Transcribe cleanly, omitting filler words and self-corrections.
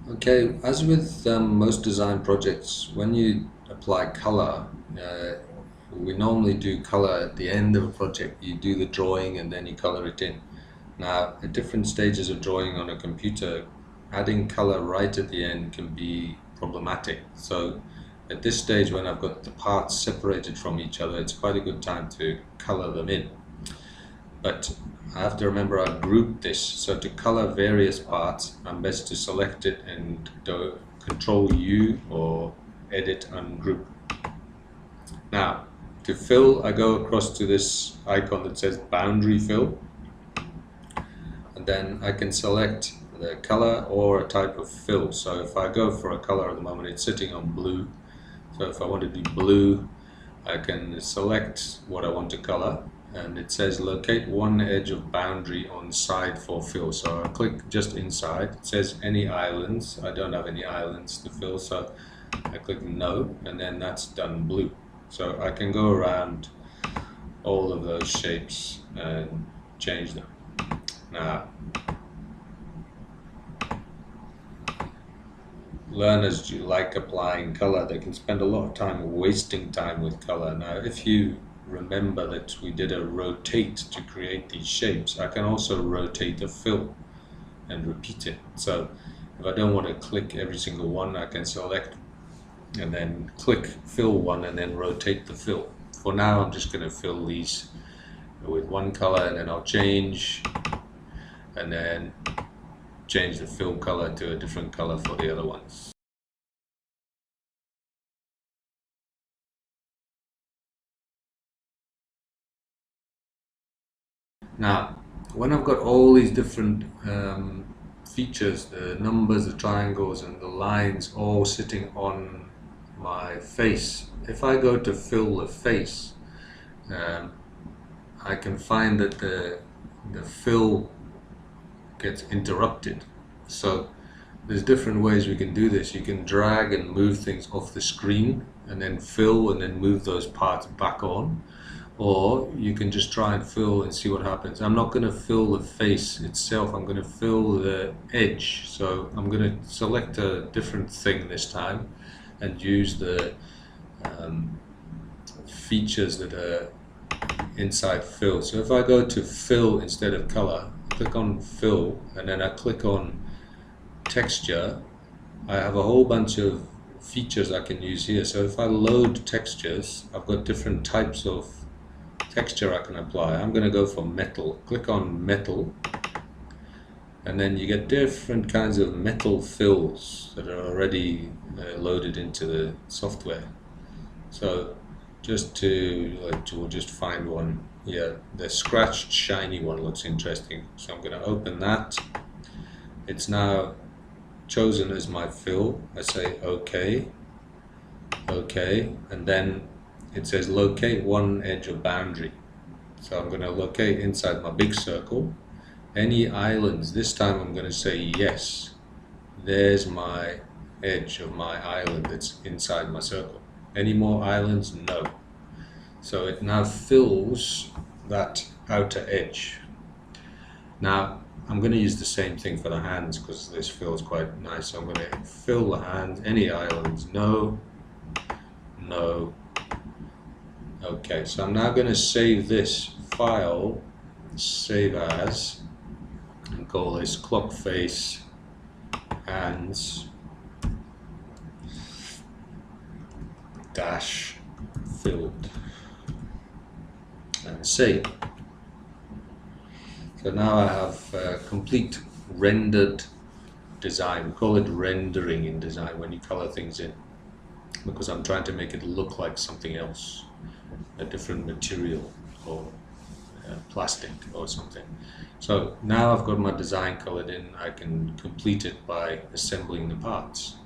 Okay, as with most design projects, when you apply color, we normally do color at the end of a project. You do the drawing and then you color it in. Now, at different stages of drawing on a computer, adding color right at the end can be problematic. So, at this stage, when I've got the parts separated from each other, it's quite a good time to color them in. But I have to remember I've grouped this, so to color various parts I'm best to select it and do Control U or edit ungroup. Now to fill, I go across to this icon that says boundary fill, and then I can select the color or a type of fill. So if I go for a color at the moment, it's sitting on blue, so if I want to do blue, I can select what I want to color, and it says locate one edge of boundary on side for fill. So I click just inside. It says any islands. I don't have any islands to fill, so I click no, and then that's done blue. So I can go around all of those shapes and change them. Now, learners do like applying color. They can spend a lot of time wasting time with color. Now, if you remember that we did a rotate to create these shapes, I can also rotate a fill and repeat it. So if I don't want to click every single one, I can select and then click fill one and then rotate the fill. For now, I'm just going to fill these with one color, and then I'll change and then change the fill color to a different color for the other ones. Now, when I've got all these different features, the numbers, the triangles, and the lines all sitting on my face, if I go to fill the face, I can find that the fill gets interrupted. So there's different ways we can do this. You can drag and move things off the screen and then fill and then move those parts back on, or you can just try and fill and see what happens. I'm not going to fill the face itself, I'm going to fill the edge. So I'm going to select a different thing this time and use the features that are inside fill. So if I go to fill instead of color, click on fill, and then I click on texture, I have a whole bunch of features I can use here. So if I load textures, I've got different types of texture I can apply. I'm going to go for metal. Click on metal, and then you get different kinds of metal fills that are already loaded into the software. So we'll just find one. Yeah, the scratched shiny one looks interesting, so I'm going to open that. It's now chosen as my fill. I say OK, OK, and then it says locate one edge of boundary. So I'm going to locate inside my big circle any islands. This time I'm going to say yes. There's my edge of my island that's inside my circle. Any more islands? No. So it now fills that outer edge. Now I'm going to use the same thing for the hands because this feels quite nice. So I'm going to fill the hands. Any islands? No. No. Okay, so I'm now going to save this file, save as, and call this clock face hands dash filled, and save. So now I have a complete rendered design. We call it rendering in design when you color things in, because I'm trying to make it look like something else, a different material or plastic or something. So now I've got my design colored in, I can complete it by assembling the parts.